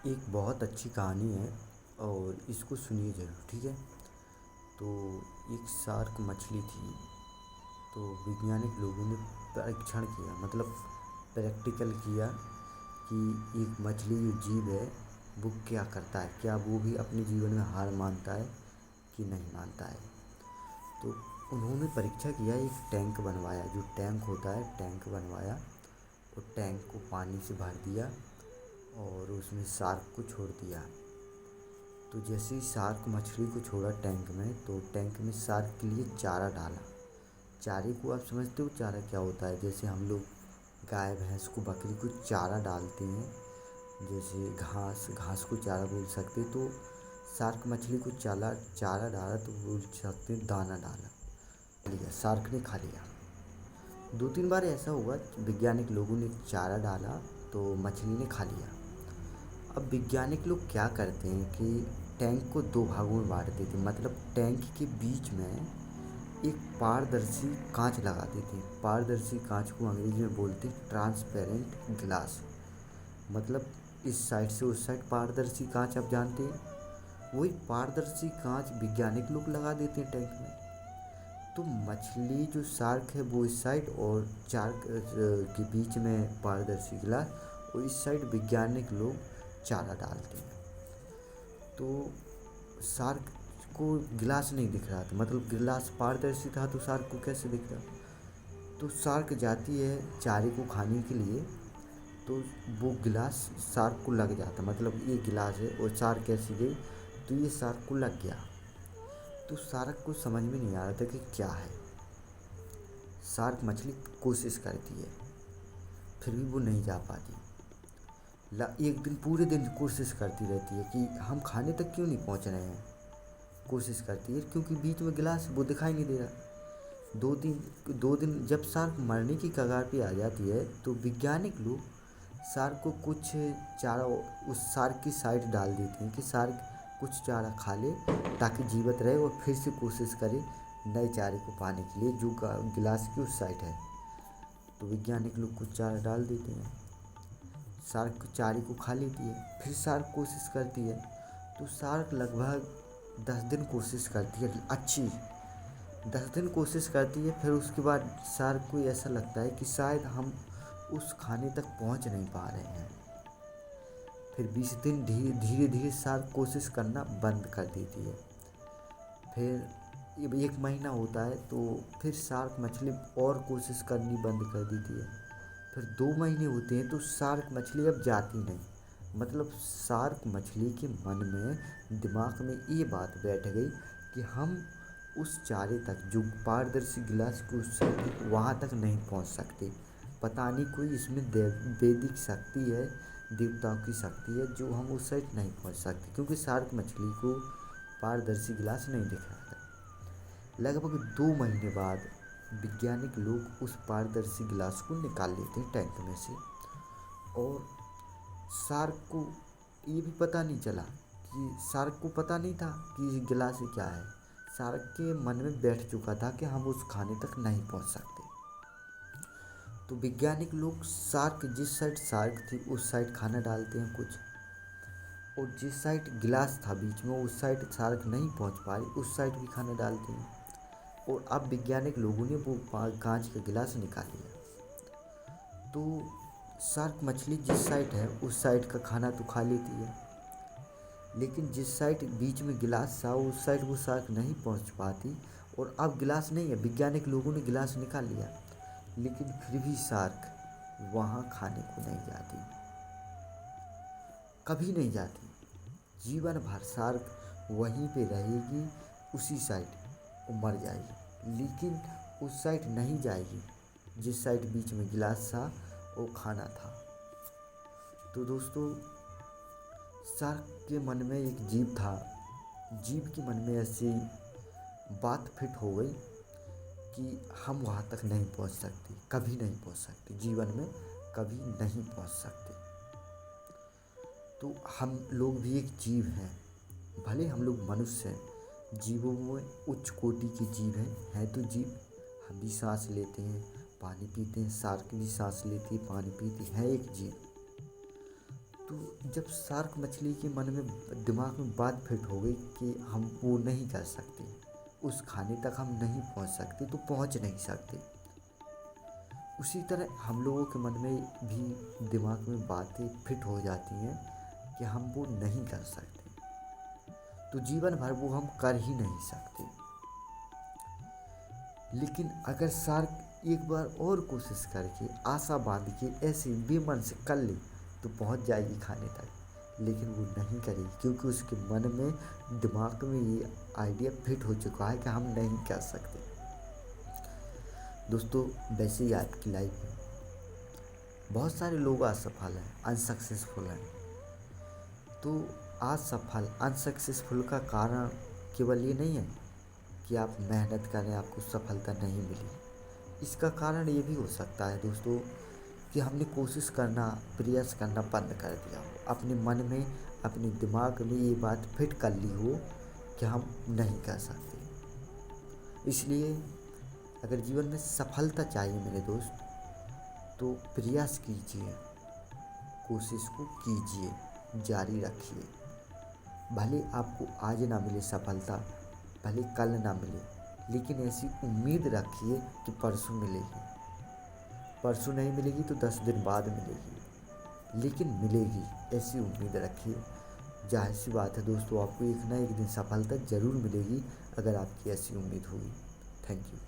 एक बहुत अच्छी कहानी है और इसको सुनिए ज़रूर, ठीक है। तो एक शार्क मछली थी। तो वैज्ञानिक लोगों ने परीक्षण किया, मतलब प्रैक्टिकल किया कि एक मछली जो जीव है वो क्या करता है, क्या वो भी अपने जीवन में हार मानता है कि नहीं मानता है। तो उन्होंने परीक्षा किया, एक टैंक बनवाया, जो टैंक होता है टैंक बनवाया। और टैंक को पानी से भर दिया और उसमें शार्क को छोड़ दिया। तो जैसे ही शार्क मछली को छोड़ा टैंक में, तो टैंक में शार्क के लिए चारा डाला। चारे को आप समझते हो चारा क्या होता है? जैसे हम लोग गाय भैंस को बकरी को चारा डालते हैं, जैसे घास घास को चारा बोल सकते। तो शार्क मछली को चारा चारा डाला तो बोल सकते हैं दाना डाला। लिया, शार्क ने खा लिया। दो तीन बार ऐसा हुआ, वैज्ञानिक लोगों ने चारा डाला तो मछली ने खा लिया। अब वैज्ञानिक लोग क्या करते हैं कि टैंक को दो भागों में बांट देते हैं, मतलब टैंक के बीच में एक पारदर्शी कांच लगा देते हैं। पारदर्शी कांच को अंग्रेजी में बोलते हैं ट्रांसपेरेंट ग्लास। मतलब इस साइड से उस साइड पारदर्शी कांच, आप जानते हैं। वही पारदर्शी कांच वैज्ञानिक लोग लगा देते हैं टैंक में। तो मछली जो शार्क है वो इस साइड, और शार्क के बीच में पारदर्शी गिलास, और इस साइड वैज्ञानिक लोग चारा डालते हैं। तो शार्क को गिलास नहीं दिख रहा था, मतलब गिलास पारदर्शी था तो शार्क को कैसे दिख रहा। तो शार्क जाती है चारे को खाने के लिए, तो वो गिलास शार्क को लग जाता, मतलब ये गिलास है और शार्क कैसी गई, तो ये शार्क को लग गया। तो शार्क को समझ में नहीं आ रहा था कि क्या है। शार्क मछली कोशिश करती है, फिर भी वो नहीं जा पाती। एक दिन पूरे दिन कोशिश करती रहती है कि हम खाने तक क्यों नहीं पहुंच रहे हैं। कोशिश करती है क्योंकि बीच में गिलास वो दिखाई नहीं दे रहा। 2 दिन जब शार्क मरने की कगार पे आ जाती है, तो वैज्ञानिक लोग शार्क को कुछ चारा उस शार्क की साइड डाल देते हैं कि शार्क कुछ चारा खा ले ताकि जीवित रहे और फिर से कोशिश करे नए चारे को पाने के लिए, जो गिलास की उस साइड है। तो वैज्ञानिक लोग कुछ चारा डाल देते हैं, शार्क चारे को खा लेती है। फिर शार्क कोशिश करती है, तो शार्क लगभग 10 दिन कोशिश करती है, अच्छी 10 दिन कोशिश करती है। फिर उसके बाद शार्क को ऐसा लगता है कि शायद हम उस खाने तक पहुंच नहीं पा रहे हैं। फिर 20 दिन धीरे धीरे धीरे शार्क कोशिश करना बंद कर देती है। फिर 1 महीना होता है, तो फिर शार्क मछली और कोशिश करनी बंद कर देती है। फिर 2 महीने होते हैं, तो शार्क मछली अब जाती नहीं। मतलब शार्क मछली के मन में, दिमाग में ये बात बैठ गई कि हम उस चारे तक, जो पारदर्शी गिलास को उस वहाँ तक नहीं पहुँच सकते। पता नहीं कोई इसमें वैदिक शक्ति है, देवताओं की शक्ति है, जो हम उस साइड नहीं पहुँच सकते, क्योंकि शार्क मछली को पारदर्शी गिलास नहीं दिख रहा था। लगभग 2 महीने बाद वैज्ञानिक लोग उस पारदर्शी गिलास को निकाल लेते हैं टैंक में से। और शार्क को ये भी पता नहीं चला, कि शार्क को पता नहीं था कि ये गिलास ही क्या है। शार्क के मन में बैठ चुका था कि हम उस खाने तक नहीं पहुंच सकते। तो वैज्ञानिक लोग शार्क जिस साइड शार्क थी उस साइड खाना डालते हैं कुछ, और जिस साइड गिलास था बीच में उस साइड शार्क नहीं पहुंच पाई, उस साइड भी खाना डालते हैं। और अब वैज्ञानिक लोगों ने वो कांच का गिलास निकाल लिया। तो शार्क मछली जिस साइड है उस साइड का खाना तो खा लेती है, लेकिन जिस साइड बीच में गिलास था उस साइड वो शार्क नहीं पहुंच पाती। और अब गिलास नहीं है, वैज्ञानिक लोगों ने गिलास निकाल लिया, लेकिन फिर भी शार्क वहाँ खाने को नहीं जाती, कभी नहीं जाती। जीवन भर शार्क वहीं पे रहेगी, उसी साइड वो मर जाएगी, लेकिन उस साइड नहीं जाएगी जिस साइड बीच में गिलास था वो खाना था। तो दोस्तों, शार्क के मन में एक जीव था, जीव के मन में ऐसी बात फिट हो गई कि हम वहाँ तक नहीं पहुँच सकते, कभी नहीं पहुँच सकते, जीवन में कभी नहीं पहुँच सकते। तो हम लोग भी एक जीव हैं, भले हम लोग मनुष्य हैं, जीवों में उच्च कोटि के जीव हैं तो जीव। हम भी सांस लेते हैं, पानी पीते हैं, शार्क भी सांस लेती है, पानी पीती है एक जीव। तो जब शार्क मछली के मन में दिमाग में बात फिट हो गई कि हम वो नहीं कर सकते, उस खाने तक हम नहीं पहुंच सकते, तो पहुंच नहीं सकते। उसी तरह हम लोगों के मन में भी दिमाग में बातें फिट हो जाती हैं कि हम वो नहीं कर सकते, तो जीवन भर वो हम कर ही नहीं सकते। लेकिन अगर शार्क एक बार और कोशिश करके आशा बांध के ऐसे बेमन से कर ले तो पहुंच जाएगी खाने तक, लेकिन वो नहीं करेगी क्योंकि उसके मन में दिमाग में ये आइडिया फिट हो चुका है कि हम नहीं कर सकते। दोस्तों, वैसे ही आपकी लाइफ में बहुत सारे लोग असफल हैं, अनसक्सेसफुल हैं। तो असफल अनसक्सेसफुल का कारण केवल ये नहीं है कि आप मेहनत करें आपको सफलता नहीं मिली। इसका कारण ये भी हो सकता है दोस्तों कि हमने कोशिश करना, प्रयास करना बंद कर दिया हो, अपने मन में, अपने दिमाग में ये बात फिट कर ली हो कि हम नहीं कर सकते। इसलिए अगर जीवन में सफलता चाहिए मेरे दोस्त, तो प्रयास कीजिए, कोशिश को कीजिए, जारी रखिए। भले आपको आज ना मिले सफलता, भले कल ना मिले, लेकिन ऐसी उम्मीद रखिए कि परसों मिलेगी। परसों नहीं मिलेगी तो 10 दिन बाद मिलेगी, लेकिन मिलेगी, ऐसी उम्मीद रखिए। जाहिर सी बात है दोस्तों, आपको एक ना एक दिन सफलता ज़रूर मिलेगी अगर आपकी ऐसी उम्मीद होगी। Thank you.